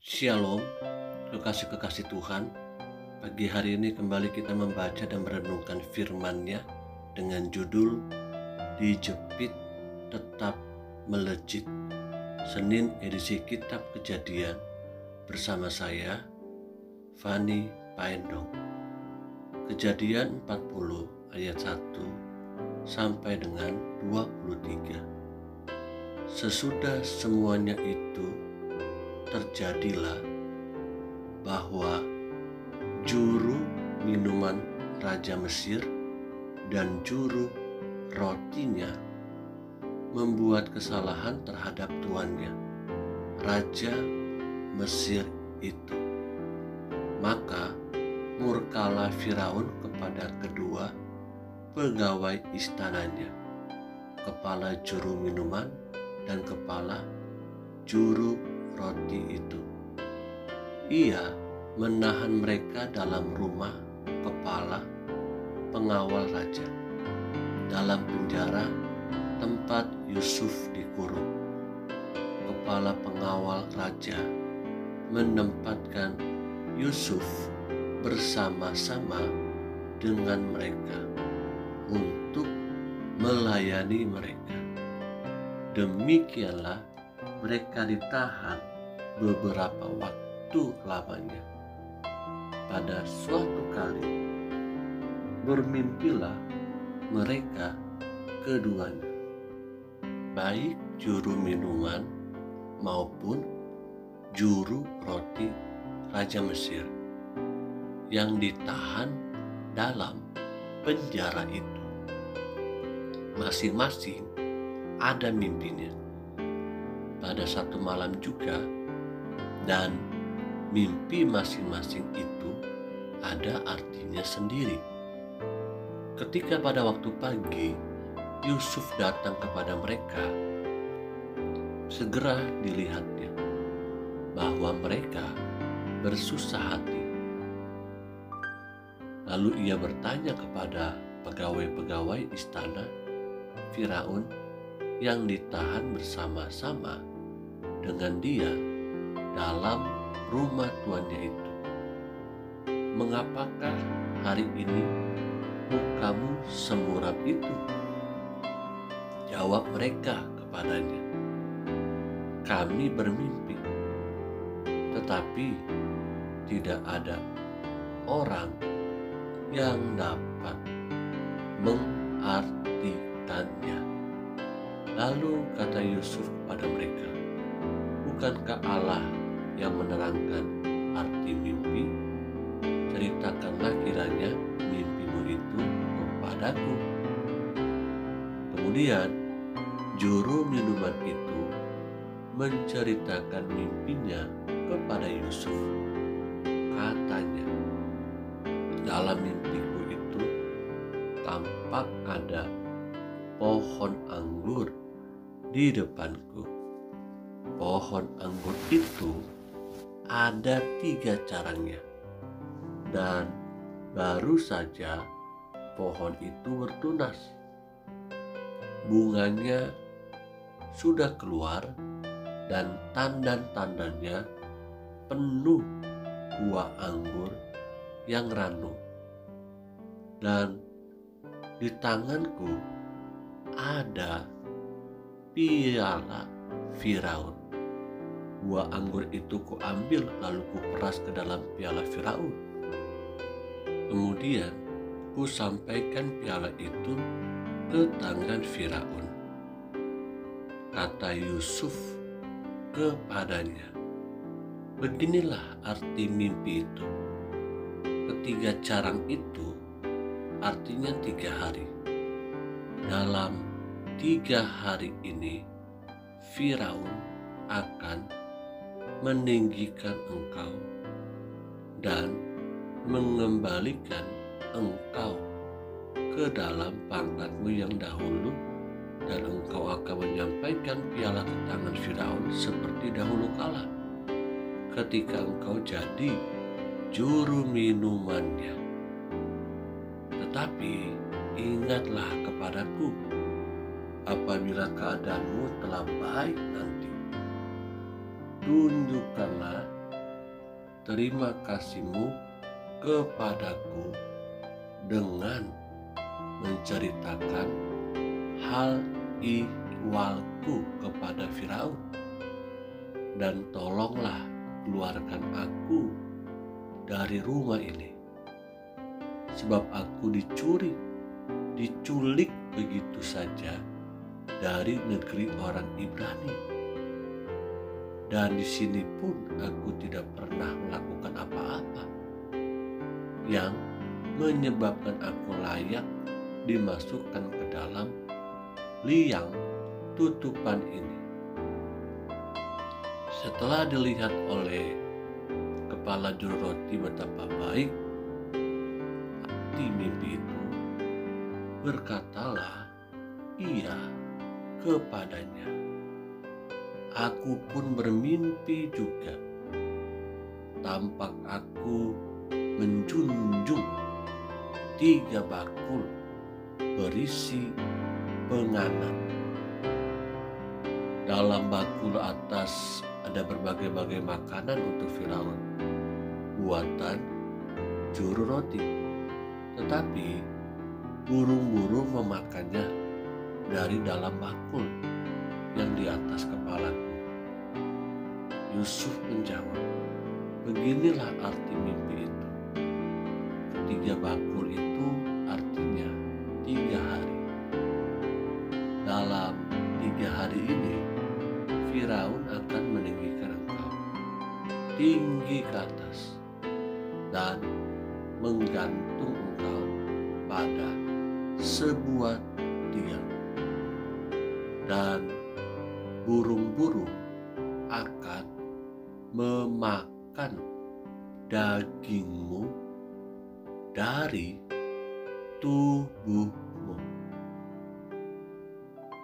Shalom, kekasih-kekasih Tuhan. Pagi hari ini kembali kita membaca dan merenungkan firman-Nya dengan judul Dijepit Tetap Melejit. Senin edisi Kitab Kejadian bersama saya, Fani Paendong. Kejadian 40 ayat 1 sampai dengan 23. Sesudah semuanya itu terjadilah bahwa juru minuman Raja Mesir dan juru rotinya membuat kesalahan terhadap tuannya, Raja Mesir itu. Maka murkalah Firaun kepada kedua pegawai istananya, kepala juru minuman dan kepala juru roti itu. Ia menahan mereka dalam rumah kepala pengawal raja, dalam penjara tempat Yusuf dikurung. Kepala pengawal raja menempatkan Yusuf bersama-sama dengan mereka untuk melayani mereka. Demikianlah mereka ditahan beberapa waktu lamanya. Pada suatu kali bermimpilah mereka keduanya, baik juru minuman maupun juru roti Raja Mesir, yang ditahan dalam penjara itu. Masing-masing ada mimpinya pada satu malam juga, dan mimpi masing-masing itu ada artinya sendiri. Ketika pada waktu pagi Yusuf datang kepada mereka, segera dilihatnya bahwa mereka bersusah hati. Lalu ia bertanya kepada pegawai-pegawai istana Firaun yang ditahan bersama-sama dengan dia dalam rumah tuannya itu, "Mengapakah hari ini mukamu semuram itu?" Jawab mereka kepadanya, "Kami bermimpi, tetapi tidak ada orang yang dapat mengartikannya." Lalu kata Yusuf kepada mereka, "Bukankah Allah yang menerangkan arti mimpi? Ceritakanlah kiranya mimpimu itu kepadaku." Kemudian juru minuman itu menceritakan mimpinya kepada Yusuf. Katanya, "Dalam mimpiku itu tampak ada pohon anggur di depanku. Pohon anggur itu ada 3 carangnya, dan baru saja pohon itu bertunas. Bunganya sudah keluar dan tandan-tandannya penuh buah anggur yang ranum. Dan di tanganku ada piala Firaun. Buah anggur itu kuambil lalu kuperas ke dalam piala Firaun. Kemudian kusampaikan piala itu ke tangan Firaun." Kata Yusuf kepadanya, "Beginilah arti mimpi itu. Ketiga carang itu artinya 3 hari. Dalam 3 hari ini Firaun akan meninggikan engkau dan mengembalikan engkau ke dalam pangkatmu yang dahulu, dan engkau akan menyampaikan piala ke tangan Firaun seperti dahulu kala, ketika engkau jadi juru minumannya. Tetapi ingatlah kepadaku apabila keadaanmu telah baik nanti. Tunjukkanlah terima kasih-Mu kepadaku dengan menceritakan hal ihwalku kepada Firaun, dan tolonglah keluarkan aku dari rumah ini, sebab aku diculik begitu saja dari negeri orang Ibrani, dan di sini pun aku tidak pernah melakukan apa-apa yang menyebabkan aku layak dimasukkan ke dalam liang tutupan ini. Setelah dilihat oleh kepala juru roti betapa baik arti mimpi itu, berkatalah ia kepadanya, "Aku pun bermimpi juga. Tampak aku menjunjung 3 bakul berisi penganan. Dalam bakul atas ada berbagai-bagai makanan untuk Firaun, buatan juru roti. Tetapi burung-burung memakannya dari dalam bakul yang di atas kepalaku." Yusuf menjawab, "Beginilah arti mimpi itu. Ketiga bakul itu artinya 3 hari. Dalam 3 hari ini, Firaun akan meninggikan engkau tinggi ke atas dan menggantung engkau pada sebuah tiang. Dan burung-burung akan memakan dagingmu dari tubuhmu."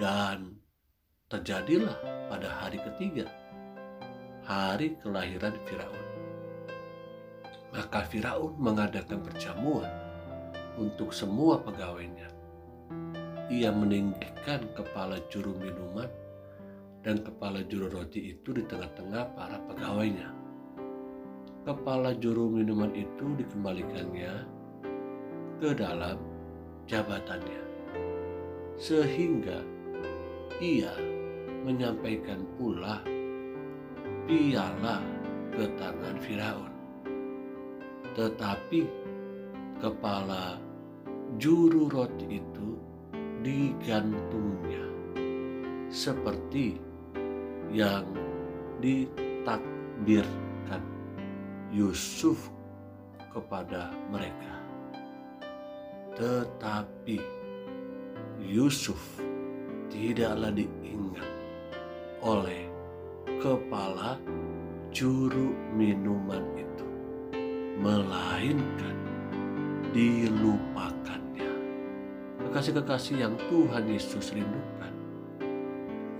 Dan terjadilah pada hari ketiga, hari kelahiran Firaun. Maka Firaun mengadakan perjamuan untuk semua pegawainya. Ia meninggikan kepala juru minuman dan kepala juru roti itu di tengah-tengah para pegawainya. Kepala juru minuman itu dikembalikannya ke dalam jabatannya, sehingga ia menyampaikan pula piala ke tangan Firaun. Tetapi kepala juru roti itu digantungnya seperti yang ditakdirkan Yusuf kepada mereka. Tetapi Yusuf tidaklah diingat oleh kepala juru minuman itu, melainkan dilupakannya. Kekasih-kekasih yang Tuhan Yesus rindukan,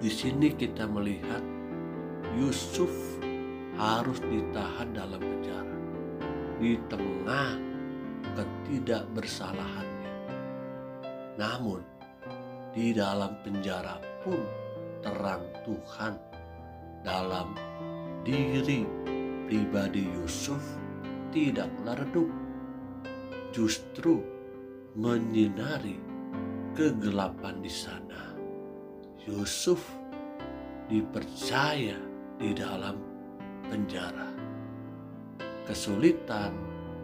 di sini kita melihat Yusuf harus ditahan dalam penjara di tengah ketidakbersalahannya. Namun di dalam penjara pun terang Tuhan dalam diri pribadi Yusuf tidaklah redup, justru menyinari kegelapan di sana. Yusuf dipercaya di dalam penjara. Kesulitan,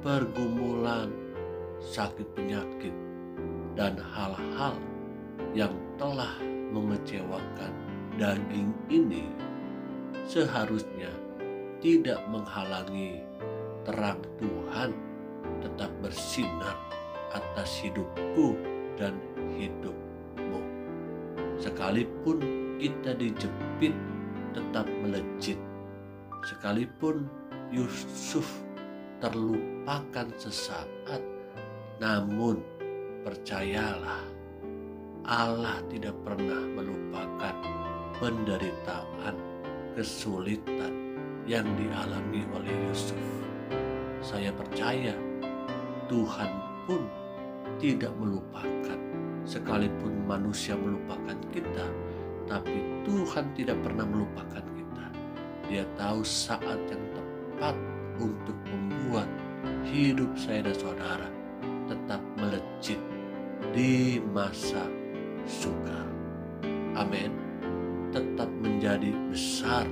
pergumulan, sakit penyakit, dan hal-hal yang telah mengecewakan daging ini seharusnya tidak menghalangi terang Tuhan tetap bersinar atas hidupku dan hidupmu. Sekalipun kita dijepit tetap melejit, sekalipun Yusuf terlupakan sesaat, namun percayalah, Allah tidak pernah melupakan penderitaan, kesulitan yang dialami oleh Yusuf. Saya percaya Tuhan pun tidak melupakan. Sekalipun manusia melupakan kita, tapi Tuhan tidak pernah melupakan kita. Dia tahu saat yang tepat untuk membuat hidup saya dan saudara tetap melejit di masa sukar. Amin. Tetap menjadi besar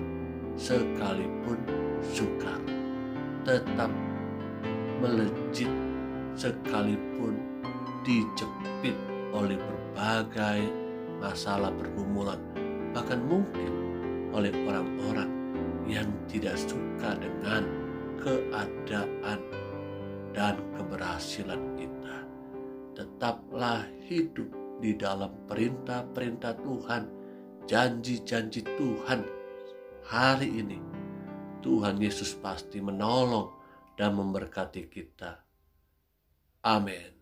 sekalipun sukar. Tetap melejit sekalipun dijepit oleh berbagai masalah pergumulan, bahkan mungkin oleh orang-orang yang tidak suka dengan keadaan dan keberhasilan kita. Tetaplah hidup di dalam perintah-perintah Tuhan, janji-janji Tuhan. Hari ini Tuhan Yesus pasti menolong dan memberkati kita. Amin.